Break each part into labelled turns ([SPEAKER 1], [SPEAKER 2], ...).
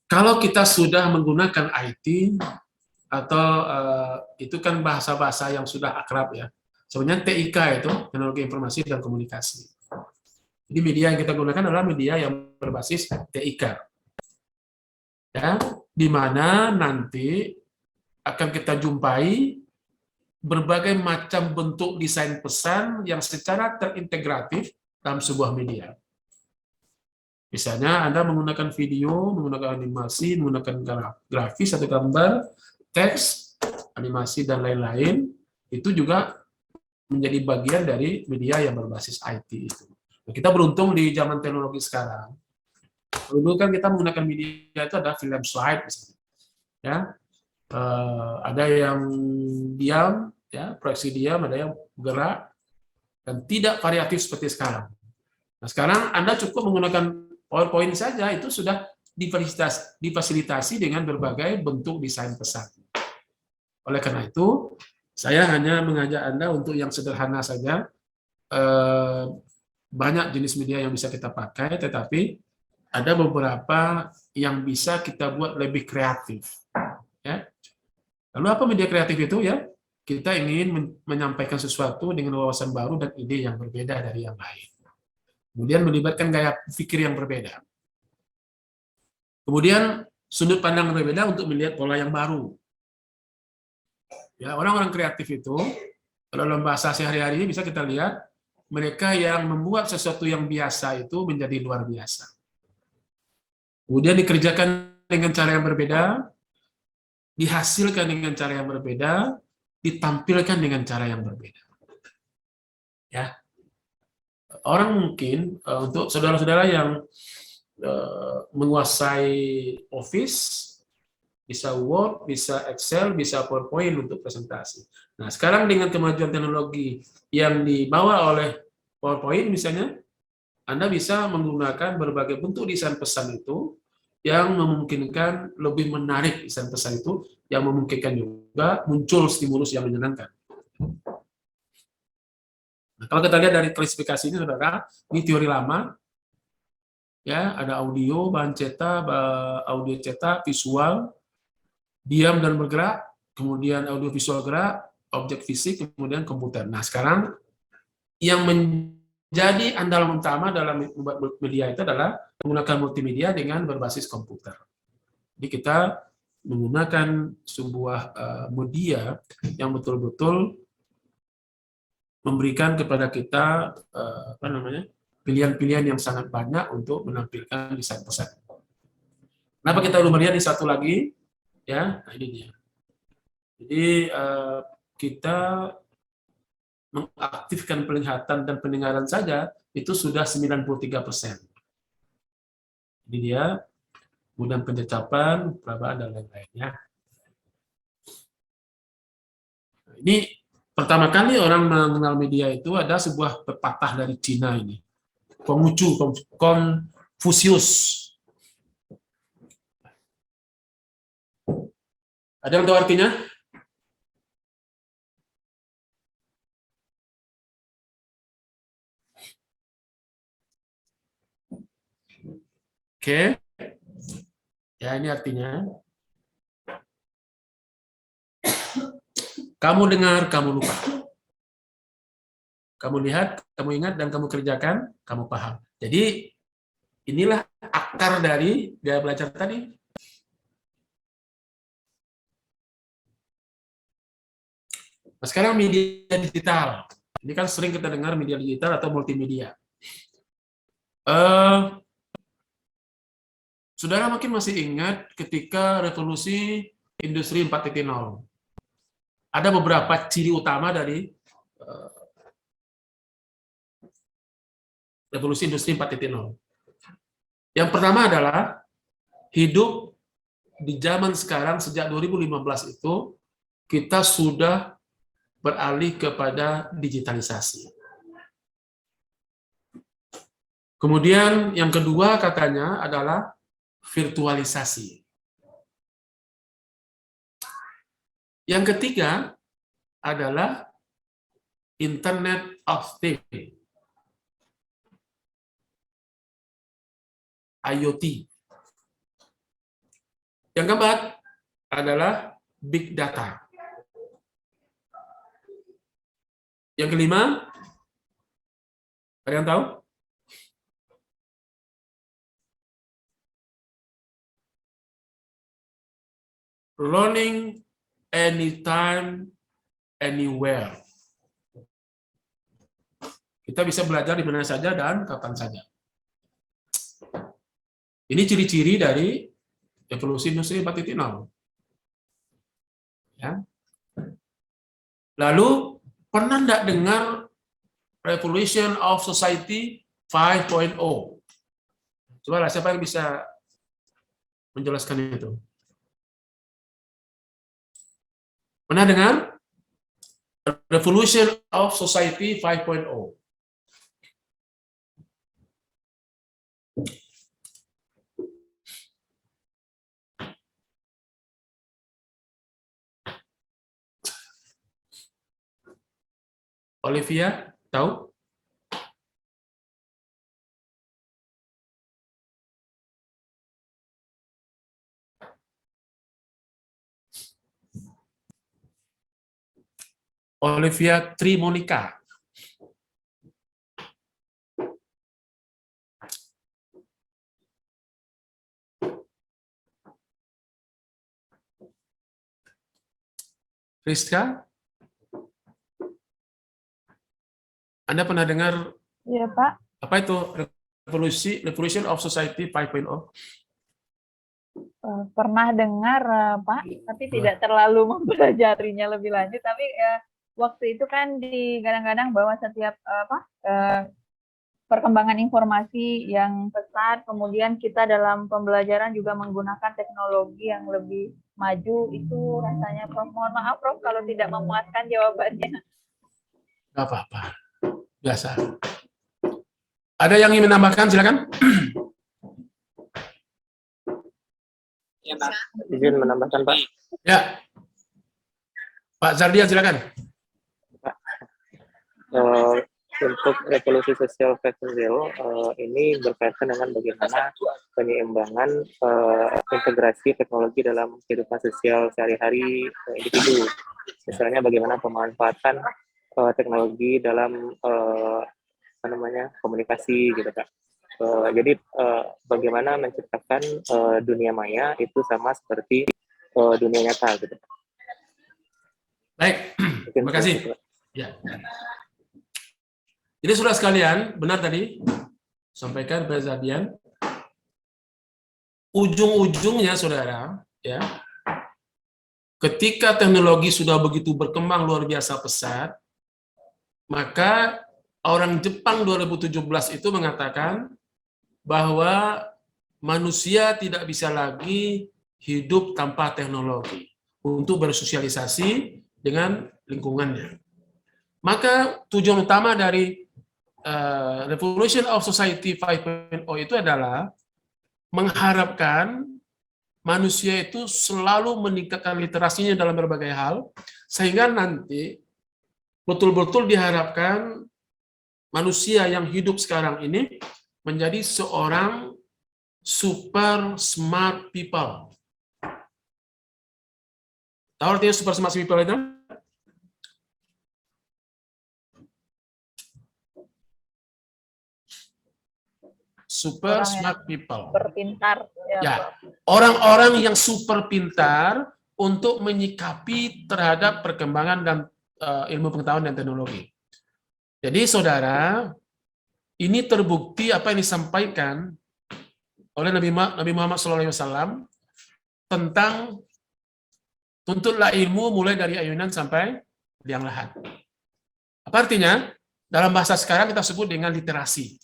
[SPEAKER 1] Kalau kita sudah menggunakan IT atau itu kan bahasa-bahasa yang sudah akrab ya. Sebenarnya TIK itu teknologi informasi dan komunikasi. Jadi media yang kita gunakan adalah media yang berbasis TIK. Ya, di mana nanti akan kita jumpai berbagai macam bentuk desain pesan yang secara terintegratif dalam sebuah media. Misalnya Anda menggunakan video, menggunakan animasi, menggunakan grafis atau gambar, teks, animasi, dan lain-lain, itu juga menjadi bagian dari media yang berbasis IT itu. Nah, kita beruntung di zaman teknologi sekarang. Dulu kan kita menggunakan media itu ada film slide misalnya. Ya, ada yang diam, ya, proyeksi diam, ada yang gerak, dan tidak variatif seperti sekarang. Nah, sekarang Anda cukup menggunakan PowerPoint saja, itu sudah difasilitasi dengan berbagai bentuk desain pesan. Oleh karena itu, saya hanya mengajak Anda untuk yang sederhana saja. Banyak jenis media yang bisa kita pakai, tetapi ada beberapa yang bisa kita buat lebih kreatif. Ya. Lalu apa media kreatif itu ya? Kita ingin menyampaikan sesuatu dengan wawasan baru dan ide yang berbeda dari yang lain. Kemudian melibatkan gaya pikir yang berbeda. Kemudian sudut pandang yang berbeda untuk melihat pola yang baru. Ya, orang-orang kreatif itu, kalau dalam bahasa sehari-hari bisa kita lihat, mereka yang membuat sesuatu yang biasa itu menjadi luar biasa. Kemudian dikerjakan dengan cara yang berbeda, dihasilkan dengan cara yang berbeda, ditampilkan dengan cara yang berbeda. Ya, orang mungkin untuk saudara-saudara yang menguasai Office, bisa Word, bisa Excel, bisa PowerPoint untuk presentasi. Nah, sekarang dengan kemajuan teknologi yang dibawa oleh PowerPoint misalnya, Anda bisa menggunakan berbagai bentuk desain pesan itu yang memungkinkan lebih menarik desain pesan itu, yang memungkinkan juga muncul stimulus yang menyenangkan. Nah, kalau kita lihat dari klasifikasi ini, saudara, ini teori lama, ya, ada audio, bahan cetak, audio cetak, visual, diam dan bergerak, kemudian audiovisual gerak, objek fisik, kemudian komputer. Nah, sekarang yang menjadi andalan utama dalam membuat media itu adalah menggunakan multimedia dengan berbasis komputer. Jadi kita menggunakan sebuah media yang betul-betul memberikan kepada kita pilihan-pilihan yang sangat banyak untuk menampilkan desain pesan. Kenapa kita belum melihat di satu lagi? Ya, nah ini dia. Jadi kita mengaktifkan penglihatan dan pendengaran saja itu sudah 93%. Jadi dia kemudian pencacapan, perabaan, dan lain-lainnya. Ini pertama kali orang mengenal media itu ada sebuah pepatah dari Cina ini. Konfusius. Ada yang tahu artinya? Oke. Ya, ini artinya. Kamu dengar, kamu lupa. Kamu lihat, kamu ingat, dan kamu kerjakan, kamu paham. Jadi, inilah akar dari gaya belajar tadi. Nah, sekarang media digital. Ini kan sering kita dengar media digital atau multimedia. Saudara mungkin masih ingat ketika revolusi industri 4.0. Ada beberapa ciri utama dari revolusi industri 4.0. Yang pertama adalah hidup di zaman sekarang sejak 2015 itu kita sudah beralih kepada digitalisasi. Kemudian yang kedua katanya adalah virtualisasi. Yang ketiga adalah Internet of Things, IoT. Yang keempat adalah big data. Yang kelima, ada yang tahu? Learning anytime, anywhere. Kita bisa belajar di mana saja dan kapan saja. Ini ciri-ciri dari evolusi industri 4.0. Ya. Lalu, pernah enggak dengar Revolution of Society 5.0? Coba lah, siapa yang bisa menjelaskan itu? Pernah dengar? Revolution of Society 5.0. Olivia, tahu? Olivia Trimonika. Rizka? Anda pernah dengar?
[SPEAKER 2] Iya, Pak.
[SPEAKER 1] Apa itu Revolution of Society 5.0?
[SPEAKER 2] Pernah dengar, Pak, tapi tidak terlalu mempelajarinya lebih lanjut. Tapi waktu itu kan digadang-gadang bahwa setiap perkembangan informasi yang pesat, kemudian kita dalam pembelajaran juga menggunakan teknologi yang lebih maju, itu rasanya, Prof. Mohon maaf, Prof, kalau tidak memuaskan jawabannya.
[SPEAKER 1] Nggak apa-apa, biasa. Ada yang ingin menambahkan, silakan.
[SPEAKER 3] Izin menambahkan, Pak.
[SPEAKER 1] Ya, Pak Zardian, silakan.
[SPEAKER 3] Untuk revolusi sosial 5.0 ini berkaitan dengan bagaimana penyeimbangan integrasi teknologi dalam kehidupan sosial sehari-hari individu. Misalnya bagaimana pemanfaatan teknologi dalam komunikasi gitu, Kak. Jadi bagaimana menciptakan dunia maya itu sama seperti dunia nyata gitu.
[SPEAKER 1] Baik, terima kasih. Ya. Jadi saudara sekalian, benar tadi sampaikan Pak Zardian. Ujung-ujungnya saudara, ya, ketika teknologi sudah begitu berkembang luar biasa pesat, maka orang Jepang 2017 itu mengatakan bahwa manusia tidak bisa lagi hidup tanpa teknologi untuk bersosialisasi dengan lingkungannya. Maka tujuan utama dari Revolution of Society 5.0 itu adalah mengharapkan manusia itu selalu meningkatkan literasinya dalam berbagai hal, sehingga nanti betul-betul diharapkan manusia yang hidup sekarang ini menjadi seorang super smart people. Tahu artinya super smart people itu? Super smart people.
[SPEAKER 2] Super pintar.
[SPEAKER 1] Ya, orang-orang yang super pintar untuk menyikapi terhadap perkembangan dan ilmu pengetahuan dan teknologi. Jadi, saudara, ini terbukti apa yang disampaikan oleh Nabi Muhammad SAW tentang tuntutlah ilmu mulai dari ayunan sampai liang lahat. Apa artinya? Dalam bahasa sekarang kita sebut dengan literasi.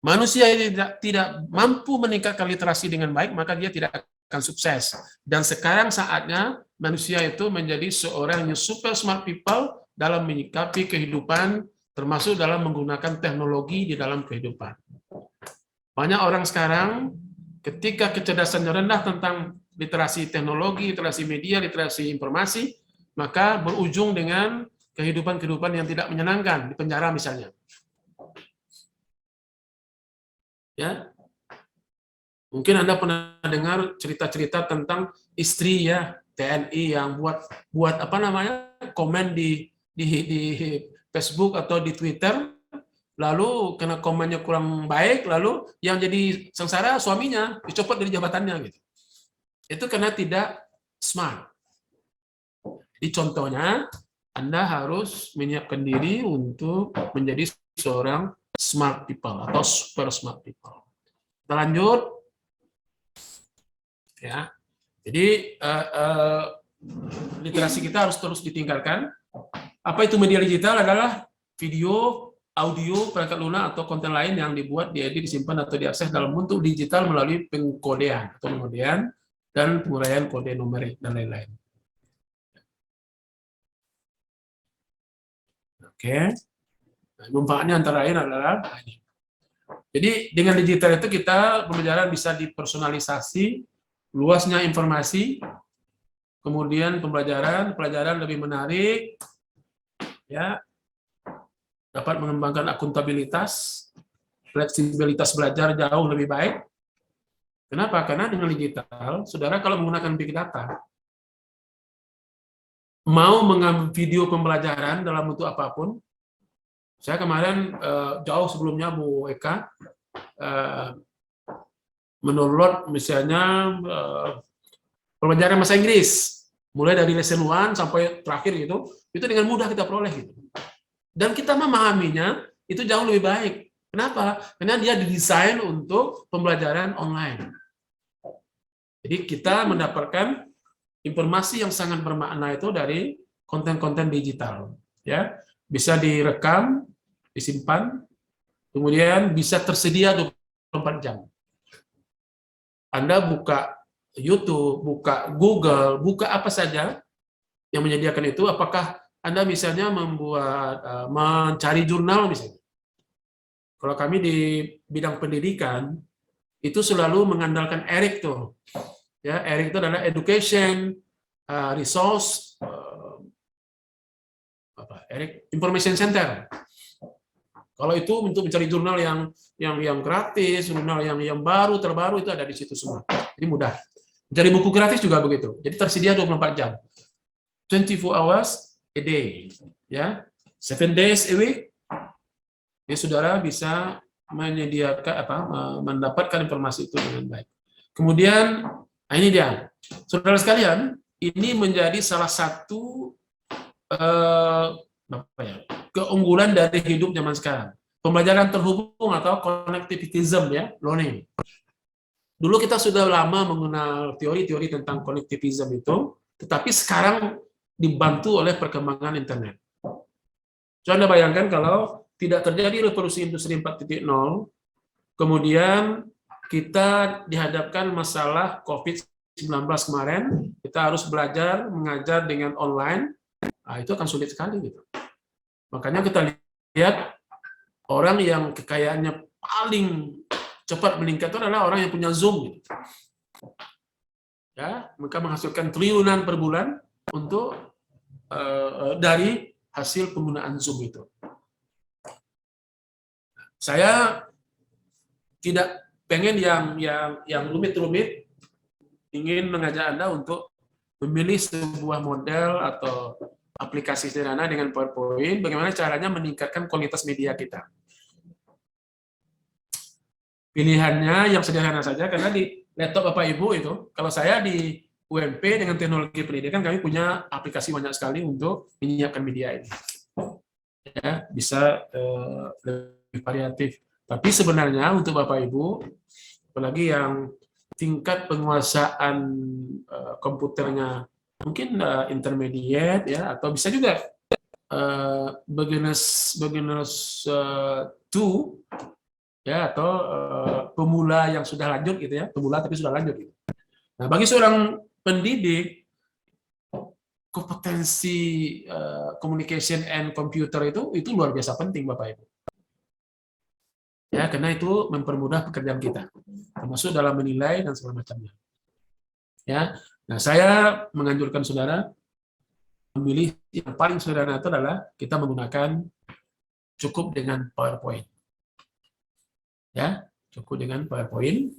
[SPEAKER 1] Manusia yang tidak mampu meningkatkan literasi dengan baik, maka dia tidak akan sukses. Dan sekarang saatnya manusia itu menjadi seorang yang super smart people dalam menyikapi kehidupan, termasuk dalam menggunakan teknologi di dalam kehidupan. Banyak orang sekarang, ketika kecerdasannya rendah tentang literasi teknologi, literasi media, literasi informasi, maka berujung dengan kehidupan-kehidupan yang tidak menyenangkan, di penjara misalnya. Ya, Mungkin Anda pernah dengar cerita-cerita tentang istri ya TNI yang buat apa namanya komen di Facebook atau di Twitter, lalu karena komennya kurang baik, lalu yang jadi sengsara suaminya, dicopot dari jabatannya gitu. Itu karena tidak smart. Jadi contohnya, Anda harus menyiapkan diri untuk menjadi seorang smart people atau super smart people. Kita lanjut. Ya, jadi literasi kita harus terus ditingkatkan. Apa itu media digital? Adalah video, audio, perangkat lunak atau konten lain yang dibuat, diedit, disimpan atau diakses dalam bentuk digital melalui pengkodean atau pengodean dan penguraian kode numerik dan lain-lain. Oke, manfaatnya antara lain adalah ini. Jadi dengan digital itu kita pembelajaran bisa dipersonalisasi, luasnya informasi, kemudian pelajaran lebih menarik, ya, dapat mengembangkan akuntabilitas, fleksibilitas belajar jauh lebih baik. Kenapa? Karena dengan digital, saudara kalau menggunakan big data, mau mengambil video pembelajaran dalam bentuk apapun, saya kemarin jauh sebelumnya Bu Eka mendownload misalnya pembelajaran bahasa Inggris, mulai dari lesson 1 sampai terakhir gitu, itu dengan mudah kita peroleh gitu. Dan kita memahaminya itu jauh lebih baik. Kenapa? Karena dia didesain untuk pembelajaran online. Jadi kita mendapatkan informasi yang sangat bermakna itu dari konten-konten digital, ya. Bisa direkam, disimpan, kemudian bisa tersedia 24 jam. Anda buka YouTube, buka Google, buka apa saja yang menyediakan itu, apakah Anda misalnya mencari jurnal misalnya. Kalau kami di bidang pendidikan, itu selalu mengandalkan ERIC tuh. Ya, ERIC itu adalah Education Resource ERIC Information Center. Kalau itu untuk mencari jurnal yang gratis, jurnal yang terbaru itu ada di situ semua. Jadi mudah. Mencari buku gratis juga begitu. Jadi tersedia 24 jam. 24 hours a day, ya. 7 days a week. Jadi saudara bisa mendapatkan informasi itu dengan baik. Kemudian, nah ini dia. Saudara sekalian, ini menjadi salah satu keunggulan dari hidup zaman sekarang. Pembelajaran terhubung atau connectivitism, ya, learning. Dulu kita sudah lama mengenal teori-teori tentang connectivitism itu, tetapi sekarang dibantu oleh perkembangan internet. Coba Anda bayangkan kalau tidak terjadi revolusi industri 4.0, kemudian kita dihadapkan masalah COVID-19 kemarin, kita harus belajar mengajar dengan online, nah, itu akan sulit sekali gitu. Makanya kita lihat orang yang kekayaannya paling cepat meningkat itu adalah orang yang punya Zoom gitu. Ya, mereka menghasilkan triliunan per bulan untuk dari hasil penggunaan Zoom itu. Saya tidak pengen yang rumit-rumit, ingin mengajak Anda untuk memilih sebuah model atau aplikasi sederhana dengan PowerPoint, bagaimana caranya meningkatkan kualitas media kita. Pilihannya yang sederhana saja, karena di laptop Bapak Ibu itu, kalau saya di UMP dengan teknologi pendidikan, kami punya aplikasi banyak sekali untuk menyiapkan media ini. Ya, bisa lebih variatif. Tapi sebenarnya untuk Bapak Ibu, apalagi yang tingkat penguasaan komputernya mungkin intermediate, ya, atau bisa juga beginners 2, ya, atau pemula yang sudah lanjut gitu ya, pemula tapi sudah lanjut gitu. Nah, bagi seorang pendidik, kompetensi communication and computer itu luar biasa penting Bapak Ibu. Ya, karena itu mempermudah pekerjaan kita, termasuk dalam menilai dan segala macamnya. Ya, nah saya menganjurkan saudara memilih yang paling sederhana itu adalah kita menggunakan cukup dengan PowerPoint. Ya, cukup dengan PowerPoint.